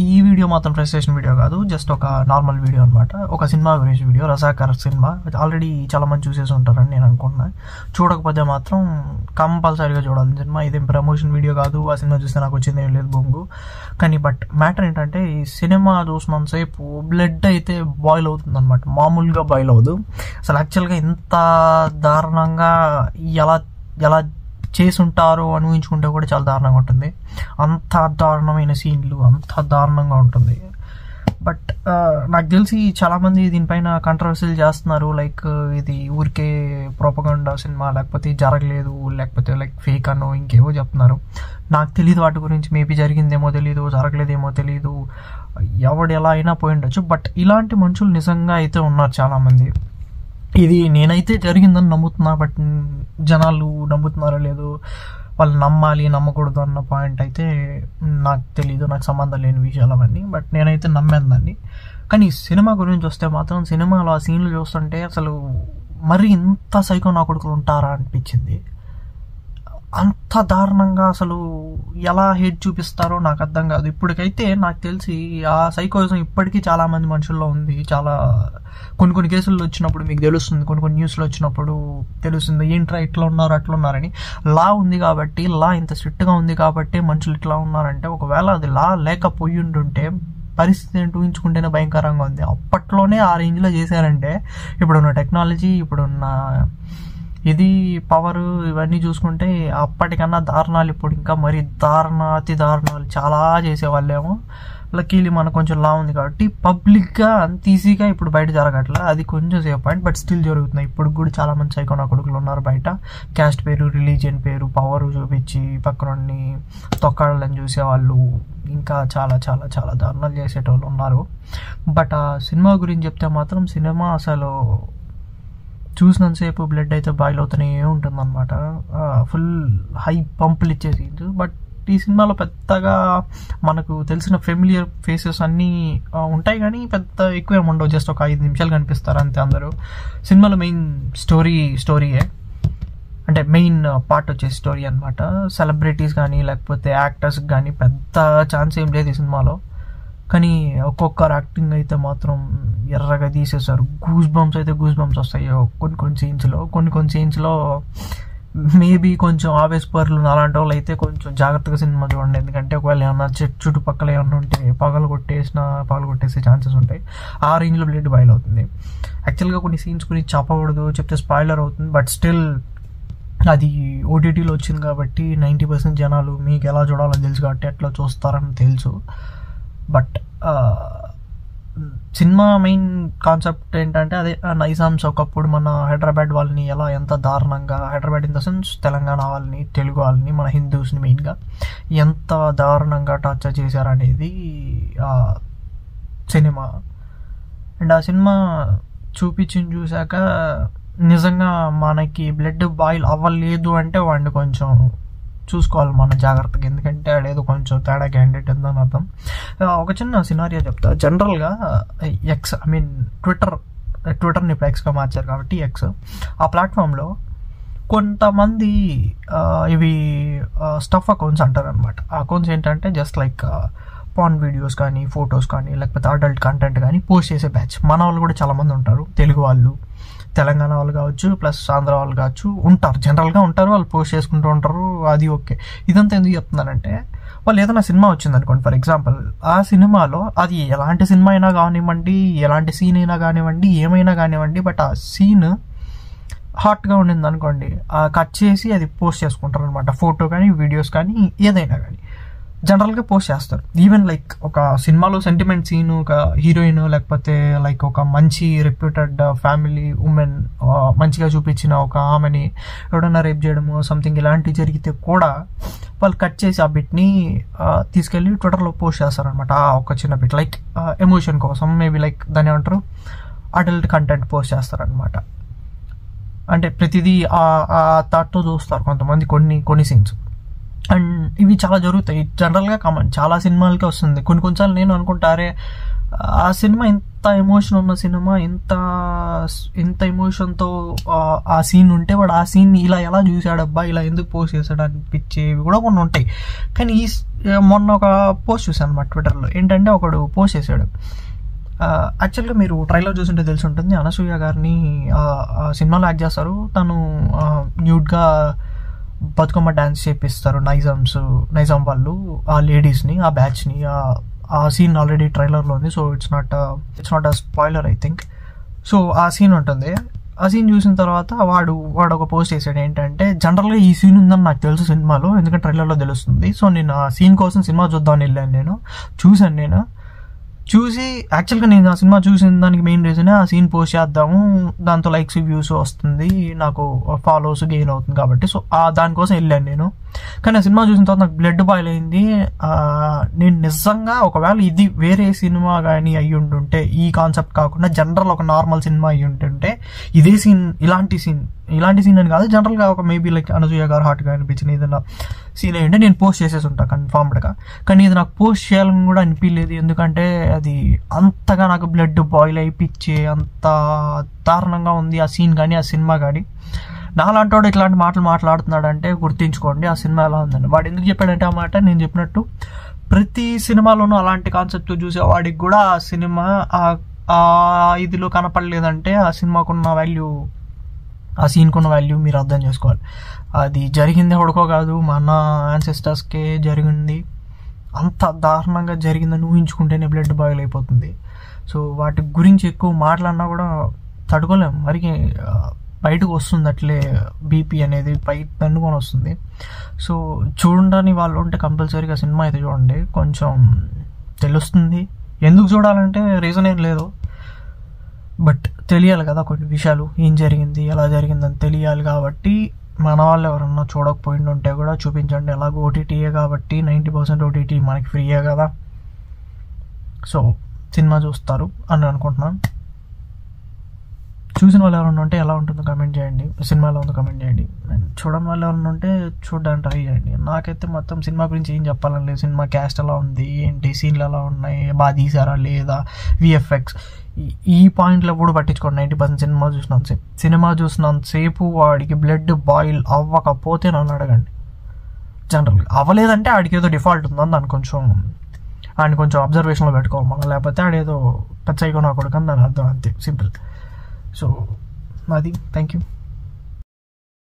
ఈ వీడియో మాత్రం frustration video కాదు, జస్ట్ ఒక నార్మల్ వీడియో అనమాట. ఒక సినిమా గురించి వీడియో, రజాకర్ సినిమా. ఆల్రెడీ చాలా మంది చూసేసి ఉంటారని నేను అనుకుంటున్నాను. చూడకపోతే మాత్రం కంపల్సరీగా చూడాలి సినిమా. ఇదేం ప్రమోషన్ వీడియో కాదు, ఆ సినిమా చూస్తే నాకు వచ్చింది ఏం లేదు బొంగు. కానీ బట్ మ్యాటర్ ఏంటంటే, ఈ సినిమా చూసినంతసేపు బ్లడ్ అయితే బాయిల్ అవుతుంది అనమాట. మామూలుగా బాయిల్ అవ్వదు అసలు. యాక్చువల్గా ఇంత దారుణంగా ఎలా చేసుంటారో ఊహించుకుంటే కూడా చాలా దారుణంగా ఉంటుంది. అంత దారుణమైన సీన్లు, అంత దారుణంగా ఉంటుంది. బట్ నాకు తెలిసి చాలామంది దీనిపైన కంట్రవర్సీలు చేస్తున్నారు. లైక్ ఇది ఊరికే ప్రోపగండా సినిమా, లేకపోతే జరగలేదు, లేకపోతే లైక్ ఫేక్ అనో ఇంకేవో చెప్తున్నారు. నాకు తెలియదు వాటి గురించి. మేబీ జరిగిందేమో తెలియదు, జరగలేదేమో తెలియదు, ఎవడు ఎలా అయినా పోయి ఉండొచ్చు. బట్ ఇలాంటి మనుషులు నిజంగా అయితే ఉన్నారు చాలామంది. ఇది నేనైతే జరిగిందని నమ్ముతున్నా. బట్ జనాలు నమ్ముతున్నారో లేదో, వాళ్ళు నమ్మాలి నమ్మకూడదు అన్న పాయింట్ అయితే నాకు తెలీదు. నాకు సంబంధం లేని విషయాలు అవన్నీ. బట్ నేనైతే నమ్మాను దాన్ని. కానీ సినిమా గురించి వస్తే మాత్రం, సినిమాలో ఆ సీన్లు చూస్తుంటే అసలు మరి ఇంత సైకో నా కొడుకులు ఉంటారా అనిపించింది. అంత దారుణంగా అసలు ఎలా హేట్ చూపిస్తారో నాకు అర్థం కాదు. ఇప్పటికైతే నాకు తెలిసి ఆ సైకోయిజం ఇప్పటికీ చాలా మంది మనుషుల్లో ఉంది. చాలా కొన్ని కేసుల్లో వచ్చినప్పుడు మీకు తెలుస్తుంది, కొన్ని న్యూస్లో వచ్చినప్పుడు తెలుస్తుంది, ఏంట్రా ఇట్లా ఉన్నారు అట్లా ఉన్నారని. లా ఉంది కాబట్టి, లా ఇంత స్ట్రిక్ట్గా ఉంది కాబట్టి మనుషులు ఇట్లా ఉన్నారంటే, ఒకవేళ అది లా లేకపోయి ఉంటుంటే పరిస్థితి ఏంటి ఊహించుకుంటేనే భయంకరంగా ఉంది. అప్పట్లోనే ఆ రేంజ్లో చేశారంటే, ఇప్పుడున్న టెక్నాలజీ, ఇప్పుడున్న ఇది పవర్, ఇవన్నీ చూసుకుంటే అప్పటికన్నా దారుణాలు ఇప్పుడు ఇంకా మరి అతి దారుణాలు చాలా చేసేవాళ్ళేమో. లక్కీలీ మనకు కొంచెం లా ఉంది కాబట్టి పబ్లిక్గా అంత ఈజీగా ఇప్పుడు బయట జరగట్లా. అది కొంచెం సేఫ్ పాయింట్, బట్ స్టిల్ జరుగుతున్నాయి. ఇప్పుడు కూడా చాలా మంది సైకో నా కొడుకులు ఉన్నారు బయట. క్యాస్ట్ పేరు, రిలీజియన్ పేరు, పవర్ చూపించి పక్కనోడిని తొక్కాలని చూసేవాళ్ళు, ఇంకా చాలా చాలా చాలా దారుణాలు చేసేటోళ్ళు ఉన్నారు. బట్ ఆ సినిమా గురించి చెప్తే మాత్రం, సినిమా అసలు చూసినంతసేపు బ్లడ్ అయితే బాయిల్ అవుతూనే ఉంటుంది అనమాట. ఫుల్ హై పంపులు ఇచ్చే సీన్స్. బట్ ఈ సినిమాలో పెద్దగా మనకు తెలిసిన ఫెమిలియర్ ఫేసెస్ అన్నీ ఉంటాయి, కానీ పెద్ద ఎక్కువ ఏమి ఉండవు. జస్ట్ ఒక 5 నిమిషాలు కనిపిస్తారు అంతే అందరూ. సినిమాలో మెయిన్ స్టోరీయే, అంటే మెయిన్ పార్ట్ వచ్చే స్టోరీ అనమాట. సెలబ్రిటీస్ కానీ లేకపోతే యాక్టర్స్ కానీ పెద్ద ఛాన్స్ ఏం లేదు ఈ సినిమాలో. కానీ ఒక్కొక్కరు యాక్టింగ్ అయితే మాత్రం ఎర్రగా తీసేశారు. గూస్ బంప్స్ వస్తాయి కొన్ని సీన్స్లో. మేబీ కొంచెం ఆవేశపరులు అలాంటి వాళ్ళు అయితే కొంచెం జాగ్రత్తగా సినిమా చూడండి. ఎందుకంటే ఒకవేళ ఏమన్నా చుట్టుపక్కల ఏమన్నా ఉంటే పగలు కొట్టేసే ఛాన్సెస్ ఉంటాయి. ఆ రేంజ్లో బ్లడ్ బాయిల్ అవుతుంది. యాక్చువల్గా కొన్ని సీన్స్ గురించి చెప్పకూడదు, చెప్తే స్పాయిలర్ అవుతుంది. బట్ స్టిల్ అది ఓటీటీలో వచ్చింది కాబట్టి 90% జనాలు మీకు ఎలా చూడాలని తెలుసు కాబట్టి అట్లా చూస్తారని తెలుసు. బట్ సినిమా మెయిన్ కాన్సెప్ట్ ఏంటంటే, అదే నైజామ్స్ ఒకప్పుడు మన హైదరాబాద్ వాళ్ళని ఎంత దారుణంగా, Hyderabad in the sense Telangana వాళ్ళని, తెలుగు వాళ్ళని, మన హిందూస్ని మెయిన్గా ఎంత దారుణంగా టార్చర్ చేశారనేది సినిమా. అండ్ ఆ సినిమా చూశాక నిజంగా మనకి బ్లడ్ బాయిల్ అవ్వలేదు అంటే వాడిని కొంచెం చూసుకోవాలి మన జాగ్రత్తగా. ఎందుకంటే ఆడేదో కొంచెం తేడా క్యాండిడేట్ ఉందని అర్థం. ఒక చిన్న సినారియో చెప్తా. జనరల్గా ట్విట్టర్ని ఇప్పుడు ఎక్స్గా మార్చారు కాబట్టి ఆ ప్లాట్ఫామ్లో కొంతమంది ఇవి స్టఫ్ అకౌంట్స్ అంటారు అనమాట. ఆ అకౌంట్స్ ఏంటంటే జస్ట్ లైక్ పాన్ వీడియోస్ కానీ, ఫొటోస్ కానీ, లేకపోతే అడల్ట్ కంటెంట్ కానీ పోస్ట్ చేసే బ్యాచ్. మన వాళ్ళు కూడా చాలామంది ఉంటారు, తెలుగు వాళ్ళు, తెలంగాణ వాళ్ళు కావచ్చు, ప్లస్ ఆంధ్ర వాళ్ళు కావచ్చు, ఉంటారు, జనరల్గా ఉంటారు. వాళ్ళు పోస్ట్ చేసుకుంటూ ఉంటారు, అది ఓకే. ఇదంతా ఎందుకు చెప్తున్నానంటే, వాళ్ళు ఏదైనా సినిమా వచ్చింది అనుకోండి, ఫర్ ఎగ్జాంపుల్ ఆ సినిమాలో అది ఎలాంటి సినిమా అయినా కానివ్వండి, ఎలాంటి సీన్ అయినా కానివ్వండి, ఏమైనా కానివ్వండి, బట్ ఆ సీన్ హాట్గా ఉండింది అనుకోండి, కట్ చేసి అది పోస్ట్ చేసుకుంటారు అనమాట. ఫోటో కానీ, వీడియోస్ కానీ, ఏదైనా కానీ జనరల్గా పోస్ట్ చేస్తారు. ఈవెన్ లైక్ ఒక సినిమాలో సెంటిమెంట్ సీన్, ఒక హీరోయిన్ లేకపోతే లైక్ ఒక మంచి రెప్యూటెడ్ ఫ్యామిలీ ఉమెన్ మంచిగా చూపించిన ఒక ఆమెని ఎవడన్నా రేప్ చేయడము సంథింగ్ ఇలాంటివి జరిగితే కూడా వాళ్ళు కట్ చేసి ఆ బిట్ని తీసుకెళ్ళి ట్విట్టర్లో పోస్ట్ చేస్తారనమాట. ఒక చిన్న బిట్ లైక్ ఎమోషన్ కోసం, మేబీ లైక్ దాన్ని ఏమంటారు, అడల్ట్ కంటెంట్ పోస్ట్ చేస్తారనమాట. అంటే ప్రతిదీ ఆ థాట్తో చూస్తారు కొంతమంది కొన్ని సీన్స్. అండ్ ఇవి చాలా జరుగుతాయి, జనరల్గా కామన్, చాలా సినిమాలకే వస్తుంది. కొన్నిసార్లు నేను అనుకుంటారే ఆ సినిమా ఇంత ఎమోషన్ ఉన్న సినిమా, ఇంత ఎమోషన్తో ఆ సీన్ ఉంటే వాడు ఆ సీన్ని ఇలా ఎలా చూశాడబ్బా, ఇలా ఎందుకు పోస్ట్ చేశాడు అనిపించేవి కూడా కొన్ని ఉంటాయి. కానీ మొన్న ఒక పోస్ట్ చూశాను అనమాట ట్విట్టర్లో. ఏంటంటే ఒకడు పోస్ట్ చేశాడు, యాక్చువల్గా మీరు ట్రైలర్ చూస్తుంటే తెలిసి ఉంటుంది, అనసూయ గారిని ఆ సినిమాలో యాక్ట్ చేస్తారు. తను న్యూడ్గా బతుకమ్మ డ్యాన్స్ చేపిస్తారు నైజాం వాళ్ళు ఆ లేడీస్ని, ఆ బ్యాచ్ని. ఆ సీన్ ఆల్రెడీ ట్రైలర్లో ఉంది. So it's not a spoiler I think. So ఆ సీన్ ఉంటుంది. ఆ సీన్ చూసిన తర్వాత వాడు ఒక పోస్ట్ చేశాడు ఏంటంటే, జనరల్గా ఈ సీన్ ఉందని నాకు తెలుసు సినిమాలో, ఎందుకంటే ట్రైలర్లో తెలుస్తుంది. సో నేను ఆ సీన్ కోసం సినిమా చూద్దామని వెళ్ళాను. చూసి యాక్చువల్గా నేను ఆ సినిమా చూసిన దానికి మెయిన్ రీజనే ఆ సీన్ పోస్ట్ చేద్దాము, దాంతో లైక్స్ వ్యూస్ వస్తుంది, నాకు ఫాలోవర్స్ గెయిన్ అవుతుంది కాబట్టి. సో దానికోసం వెళ్ళాను నేను. కానీ ఆ సినిమా చూసిన తర్వాత నాకు బ్లడ్ బాయిల్ అయింది. నేను నిజంగా ఒకవేళ ఇది వేరే సినిమా కానీ అయ్యి ఉంటుంటే, ఈ కాన్సెప్ట్ కాకుండా జనరల్ ఒక నార్మల్ సినిమా అయ్యి ఉంటుంటే, ఇదే సీన్ ఇలాంటి సీన్ అని కాదు, జనరల్గా ఒక మేబీ లైక్ అనసూయ గారు హార్ట్గా అనిపించిన ఏదైనా సీన్ అయ్యింటే నేను పోస్ట్ చేసేసి ఉంటాను కన్ఫామ్డ్గా. కానీ ఇది నాకు పోస్ట్ చేయాలని కూడా అనిపించలేదు, ఎందుకంటే అది అంతగా నాకు బ్లడ్ బాయిల్ అయిపించే అంత దారుణంగా ఉంది ఆ సీన్ కానీ ఆ సినిమా కానీ. నాలాంటి వాడు ఇట్లాంటి మాటలు మాట్లాడుతున్నాడంటే గుర్తించుకోండి ఆ సినిమా ఎలా ఉందండి. వాడు ఎందుకు చెప్పాడంటే ఆ మాట, నేను చెప్పినట్టు ప్రతి సినిమాలోనూ అలాంటి కాన్సెప్ట్ చూసే వాడికి కూడా ఆ సినిమా ఆ ఇదిలో కనపడలేదంటే ఆ సినిమాకున్న వాల్యూ, ఆ సీన్కున్న వాల్యూ మీరు అర్థం చేసుకోవాలి. అది జరిగింది ఎవడికో కాదు, మన యాన్సెస్టర్స్కే జరిగింది. అంత దారుణంగా జరిగిందని ఊహించుకుంటేనే బ్లడ్ బాయిల్ అయిపోతుంది. సో వాటి గురించి ఎక్కువ మాట్లాడినా కూడా తట్టుకోలేము, మరి బయటకు వస్తుంది అట్లే బీపీ అనేది బయట తన్నుకొని వస్తుంది. సో చూడని వాళ్ళు ఉంటే కంపల్సరీగా సినిమా అయితే చూడండి, కొంచెం తెలుస్తుంది. ఎందుకు చూడాలంటే రీజన్ ఏం లేదు, బట్ తెలియాలి కదా కొన్ని విషయాలు, ఏం జరిగింది ఎలా జరిగిందని తెలియాలి. కాబట్టి మన వాళ్ళు ఎవరన్నా చూడకపోయిండు ఉంటే కూడా చూపించండి. ఎలాగో ఓటీటీయే కాబట్టి 90% ఓటీటీ మనకి ఫ్రీయే కదా, సో సినిమా చూస్తారు అని అనుకుంటున్నాను. చూసిన వాళ్ళు ఎవరన్నా ఉంటే ఎలా ఉంటుందో కమెంట్ చేయండి, సినిమా ఎలా ఉందో కమెంట్ చేయండి. చూడని వాళ్ళు ఎవరన్నా ఉంటే చూడడానికి ట్రై చేయండి. నాకైతే మొత్తం సినిమా గురించి ఏం చెప్పాలని లేదు. సినిమా క్యాస్ట్ ఎలా ఉంది, ఏంటి సీన్లు ఎలా ఉన్నాయి, బాగా తీసారా లేదా, విఎఫ్ఎక్స్, ఈ పాయింట్లు ఎప్పుడు పట్టించుకోండి. 90% సినిమా చూసినంతసేపు వాడికి బ్లడ్ బాయిల్ అవ్వకపోతే నన్ను అడగండి. జనరల్గా అవ్వలేదంటే ఆడికి ఏదో డిఫాల్ట్ ఉందని దాన్ని కొంచెం అబ్జర్వేషన్లో పెట్టుకోవాలి మనం, లేకపోతే ఆడేదో పెద్ద సైకో నా కొడుకు అని దాని అర్థం, అంతే సింపుల్. సో అది థ్యాంక్ యూ.